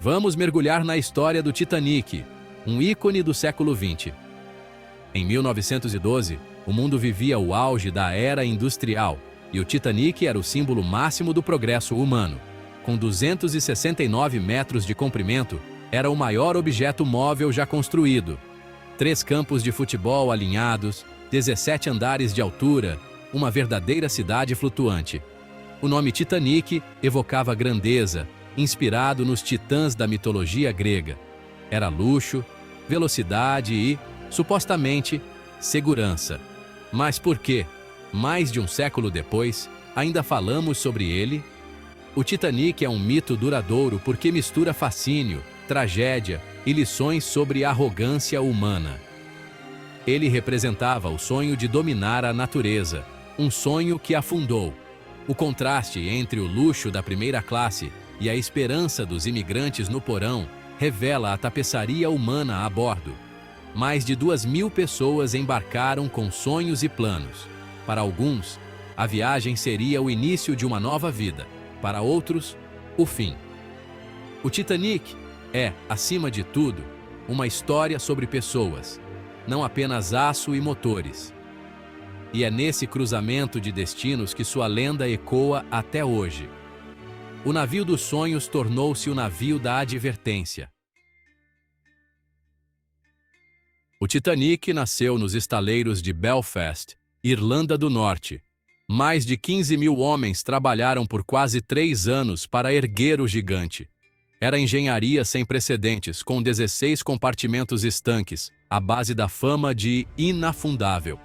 Vamos mergulhar na história do Titanic, um ícone do século XX. Em 1912, o mundo vivia o auge da era industrial, e o Titanic era o símbolo máximo do progresso humano. Com 269 metros de comprimento, era o maior objeto móvel já construído. 3 campos de futebol alinhados, 17 andares de altura, uma verdadeira cidade flutuante. O nome Titanic evocava grandeza, inspirado nos titãs da mitologia grega. Era luxo, velocidade e, supostamente, segurança. Mas por quê? Mais de um século depois, ainda falamos sobre ele? O Titanic é um mito duradouro porque mistura fascínio, tragédia e lições sobre arrogância humana. Ele representava o sonho de dominar a natureza, um sonho que afundou. O contraste entre o luxo da primeira classe e a esperança dos imigrantes no porão revela a tapeçaria humana a bordo. Mais de 2.000 pessoas embarcaram com sonhos e planos. Para alguns, a viagem seria o início de uma nova vida. Para outros, o fim. O Titanic é, acima de tudo, uma história sobre pessoas, não apenas aço e motores. E é nesse cruzamento de destinos que sua lenda ecoa até hoje. O navio dos sonhos tornou-se o navio da advertência. O Titanic nasceu nos estaleiros de Belfast, Irlanda do Norte. Mais de 15.000 homens trabalharam por quase 3 anos para erguer o gigante. Era engenharia sem precedentes, com 16 compartimentos estanques, à base da fama de inafundável.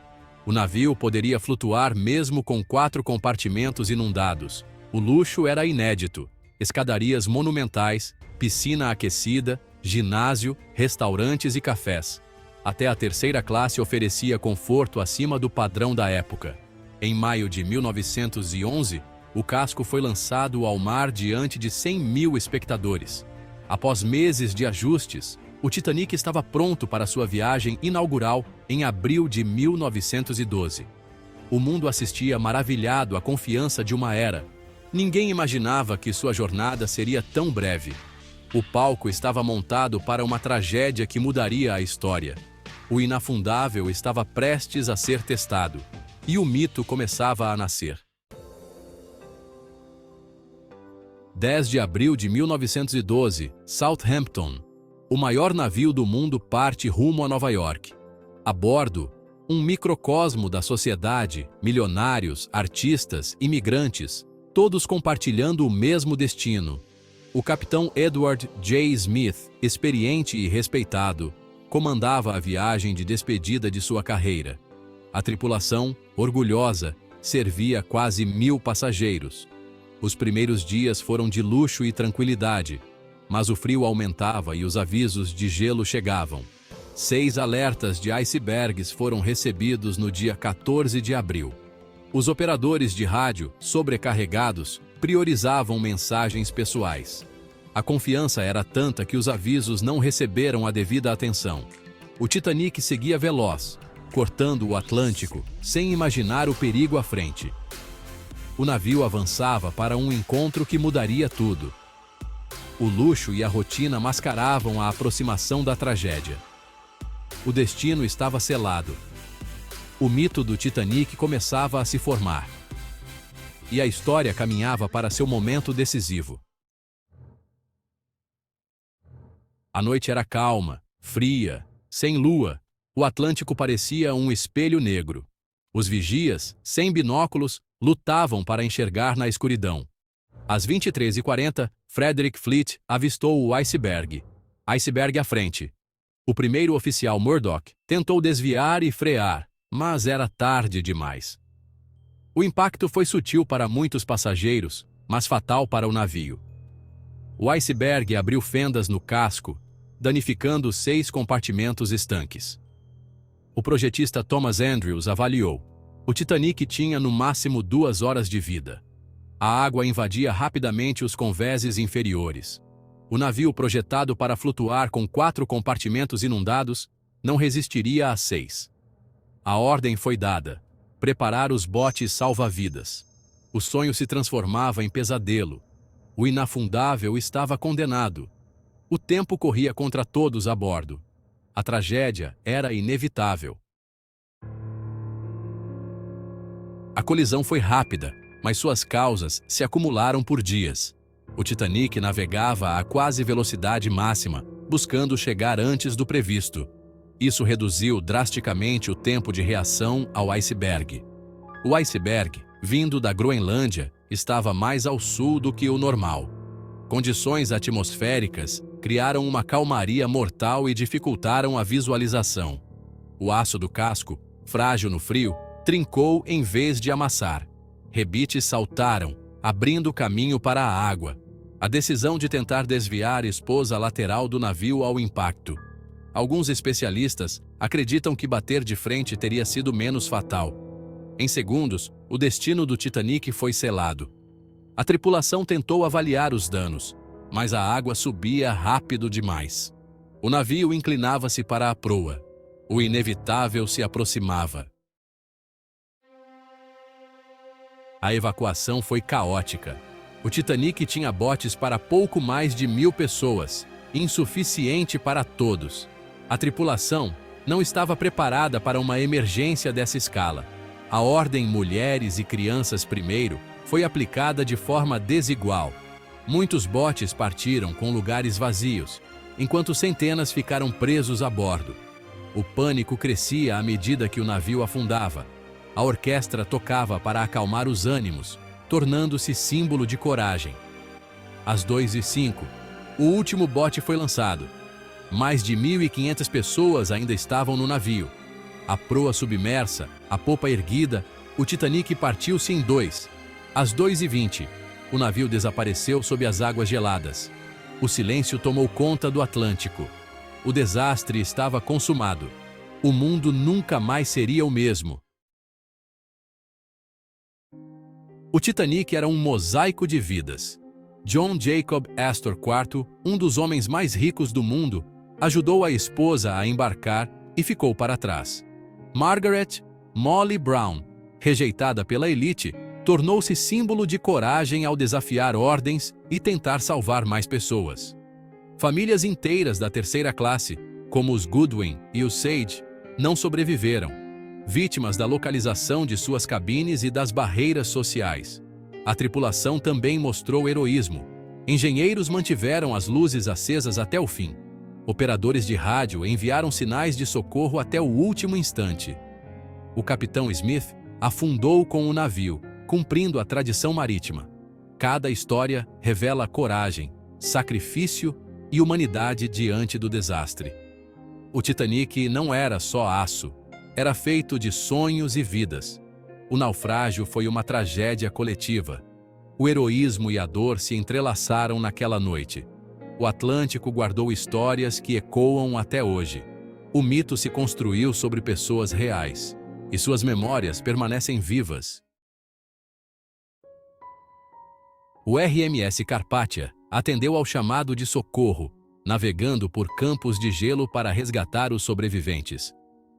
O navio poderia flutuar mesmo com 4 compartimentos inundados. O luxo era inédito. Escadarias monumentais, piscina aquecida, ginásio, restaurantes e cafés. Até a terceira classe oferecia conforto acima do padrão da época. Em maio de 1911, o casco foi lançado ao mar diante de 100.000 espectadores. Após meses de ajustes, o Titanic estava pronto para sua viagem inaugural em abril de 1912. O mundo assistia maravilhado à confiança de uma era. Ninguém imaginava que sua jornada seria tão breve. O palco estava montado para uma tragédia que mudaria a história. O inafundável estava prestes a ser testado, e o mito começava a nascer. 10 de abril de 1912, Southampton. O maior navio do mundo parte rumo a Nova York. A bordo, um microcosmo da sociedade, milionários, artistas, imigrantes, todos compartilhando o mesmo destino. O capitão Edward J. Smith, experiente e respeitado, comandava a viagem de despedida de sua carreira. A tripulação, orgulhosa, servia quase 1.000 passageiros. Os primeiros dias foram de luxo e tranquilidade, mas o frio aumentava e os avisos de gelo chegavam. 6 alertas de icebergs foram recebidos no dia 14 de abril. Os operadores de rádio, sobrecarregados, priorizavam mensagens pessoais. A confiança era tanta que os avisos não receberam a devida atenção. O Titanic seguia veloz, cortando o Atlântico, sem imaginar o perigo à frente. O navio avançava para um encontro que mudaria tudo. O luxo e a rotina mascaravam a aproximação da tragédia. O destino estava selado. O mito do Titanic começava a se formar. E a história caminhava para seu momento decisivo. A noite era calma, fria, sem lua. O Atlântico parecia um espelho negro. Os vigias, sem binóculos, lutavam para enxergar na escuridão. Às 23h40, Frederick Fleet avistou o iceberg. Iceberg à frente. O primeiro oficial Murdoch tentou desviar e frear, mas era tarde demais. O impacto foi sutil para muitos passageiros, mas fatal para o navio. O iceberg abriu fendas no casco, danificando 6 compartimentos estanques. O projetista Thomas Andrews avaliou. O Titanic tinha no máximo 2 horas de vida. A água invadia rapidamente os convéses inferiores. O navio projetado para flutuar com 4 compartimentos inundados não resistiria a 6. A ordem foi dada: preparar os botes salva-vidas. O sonho se transformava em pesadelo. O inafundável estava condenado. O tempo corria contra todos a bordo. A tragédia era inevitável. A colisão foi rápida, mas suas causas se acumularam por dias. O Titanic navegava a quase velocidade máxima, buscando chegar antes do previsto. Isso reduziu drasticamente o tempo de reação ao iceberg. O iceberg, vindo da Groenlândia, estava mais ao sul do que o normal. Condições atmosféricas criaram uma calmaria mortal e dificultaram a visualização. O aço do casco, frágil no frio, trincou em vez de amassar. Rebites saltaram, abrindo caminho para a água. A decisão de tentar desviar expôs a lateral do navio ao impacto. Alguns especialistas acreditam que bater de frente teria sido menos fatal. Em segundos, o destino do Titanic foi selado. A tripulação tentou avaliar os danos, mas a água subia rápido demais. O navio inclinava-se para a proa. O inevitável se aproximava. A evacuação foi caótica. O Titanic tinha botes para pouco mais de 1.000 pessoas, insuficiente para todos. A tripulação não estava preparada para uma emergência dessa escala. A ordem mulheres e crianças primeiro foi aplicada de forma desigual. Muitos botes partiram com lugares vazios, enquanto centenas ficaram presos a bordo. O pânico crescia à medida que o navio afundava. A orquestra tocava para acalmar os ânimos, tornando-se símbolo de coragem. Às 2h05, o último bote foi lançado. Mais de 1.500 pessoas ainda estavam no navio. A proa submersa, a popa erguida, o Titanic partiu-se em dois. Às 2h20, o navio desapareceu sob as águas geladas. O silêncio tomou conta do Atlântico. O desastre estava consumado. O mundo nunca mais seria o mesmo. O Titanic era um mosaico de vidas. John Jacob Astor IV, um dos homens mais ricos do mundo, ajudou a esposa a embarcar e ficou para trás. Margaret Molly Brown, rejeitada pela elite, tornou-se símbolo de coragem ao desafiar ordens e tentar salvar mais pessoas. Famílias inteiras da terceira classe, como os Goodwin e os Sage, não sobreviveram, vítimas da localização de suas cabines e das barreiras sociais. A tripulação também mostrou heroísmo. Engenheiros mantiveram as luzes acesas até o fim. Operadores de rádio enviaram sinais de socorro até o último instante. O capitão Smith afundou com o navio, cumprindo a tradição marítima. Cada história revela coragem, sacrifício e humanidade diante do desastre. O Titanic não era só aço, era feito de sonhos e vidas. O naufrágio foi uma tragédia coletiva. O heroísmo e a dor se entrelaçaram naquela noite. O Atlântico guardou histórias que ecoam até hoje. O mito se construiu sobre pessoas reais, e suas memórias permanecem vivas. O RMS Carpathia atendeu ao chamado de socorro, navegando por campos de gelo para resgatar os sobreviventes.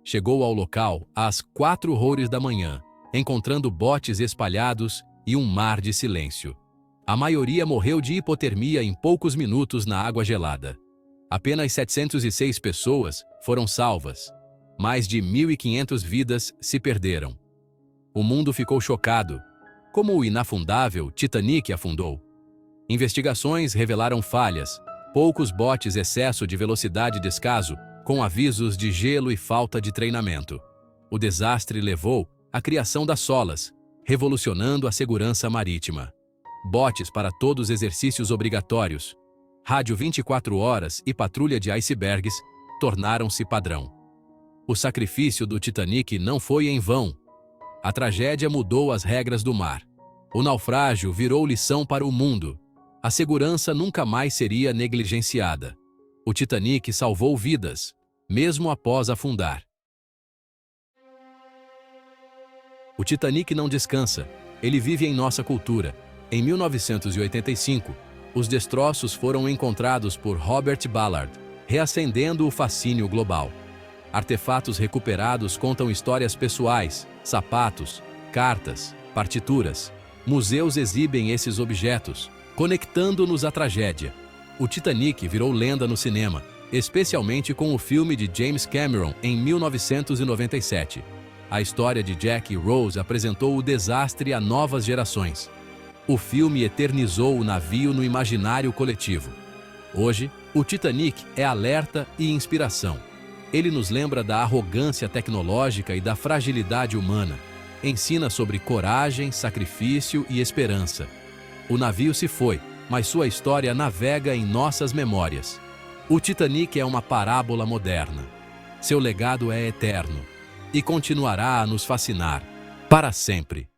Chegou ao local às 4h da manhã, encontrando botes espalhados e um mar de silêncio. A maioria morreu de hipotermia em poucos minutos na água gelada. Apenas 706 pessoas foram salvas. Mais de 1.500 vidas se perderam. O mundo ficou chocado. Como o inafundável Titanic afundou? Investigações revelaram falhas, poucos botes, excesso de velocidade e descaso, com avisos de gelo e falta de treinamento. O desastre levou à criação das solas, revolucionando a segurança marítima. Botes para todos os exercícios obrigatórios, rádio 24 horas e patrulha de icebergs tornaram-se padrão. O sacrifício do Titanic não foi em vão. A tragédia mudou as regras do mar. O naufrágio virou lição para o mundo. A segurança nunca mais seria negligenciada. O Titanic salvou vidas, mesmo após afundar. O Titanic não descansa, ele vive em nossa cultura. Em 1985, os destroços foram encontrados por Robert Ballard, reacendendo o fascínio global. Artefatos recuperados contam histórias pessoais, sapatos, cartas, partituras. Museus exibem esses objetos, conectando-nos à tragédia. O Titanic virou lenda no cinema, especialmente com o filme de James Cameron em 1997. A história de Jack e Rose apresentou o desastre a novas gerações. O filme eternizou o navio no imaginário coletivo. Hoje, o Titanic é alerta e inspiração. Ele nos lembra da arrogância tecnológica e da fragilidade humana. Ensina sobre coragem, sacrifício e esperança. O navio se foi, mas sua história navega em nossas memórias. O Titanic é uma parábola moderna. Seu legado é eterno e continuará a nos fascinar para sempre.